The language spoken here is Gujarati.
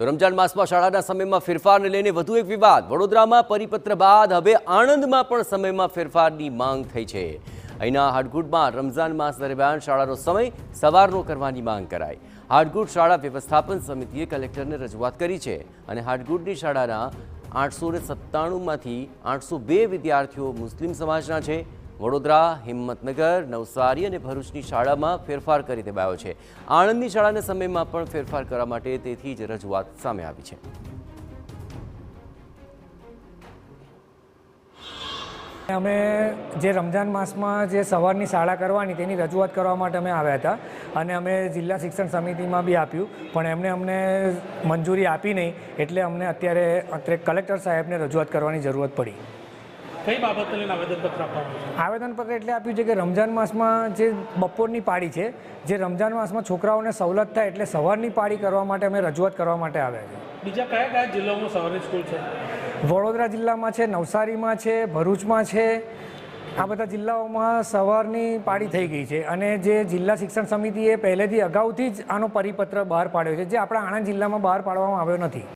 તો રમજાન માસમાં શાળાના સમયમાં ફેરફારને લઈને વધુ એક વિવાદ. વડોદરામાં પરિપત્ર બાદ હવે આણંદમાં પણ સમયમાં ફેરફારની માંગ થઈ છે. અહીંના હાડગુડમાં રમઝાન માસ દરમિયાન શાળાનો સમય સવારનો કરવાની માંગ કરાઈ. હાડગુડ શાળા વ્યવસ્થાપન સમિતિએ કલેક્ટરને રજૂઆત કરી છે અને હાડગુડની શાળાના 897માંથી 802 વિદ્યાર્થીઓ મુસ્લિમ સમાજના છે. વડોદરા, હિંમતનગર, નવસારી અને ભરૂચની શાળામાં ફેરફાર કરી દેવાયો છે. આણંદની શાળાના સમયમાં પણ ફેરફાર કરવા માટે તેથી જ રજૂઆત સામે આવી છે. અમે જે રમજાન માસમાં જે સવારની શાળા કરવાની તેની રજૂઆત કરવા માટે અમે આવ્યા હતા અને અમે જિલ્લા શિક્ષણ સમિતિમાં બી આપ્યું, પણ એમને અમને મંજૂરી આપી નહીં, એટલે અમને અત્યારે કલેક્ટર સાહેબને રજૂઆત કરવાની જરૂરત પડી. કઈ બાબતને લઈને આવેદનપત્ર આપવાનું છે? આવેદનપત્ર એટલે આપ્યું છે કે રમજાન માસમાં જે બપોરની પાળી છે, જે રમજાન માસમાં છોકરાઓને સવલત થાય એટલે સવારની પાળી કરવા માટે અમે રજૂઆત કરવા માટે આવ્યા છે. બીજા કયા કયા જિલ્લાઓમાં સવારની સ્કૂલ છે? વડોદરા જિલ્લામાં છે, નવસારીમાં છે, ભરૂચમાં છે. આ બધા જિલ્લાઓમાં સવારની પાળી થઈ ગઈ છે અને જે જિલ્લા શિક્ષણ સમિતિએ પહેલેથી અગાઉથી જ આનો પરિપત્ર બહાર પાડ્યો છે, જે આપણા આણંદ જિલ્લામાં બહાર પાડવામાં આવ્યો નથી.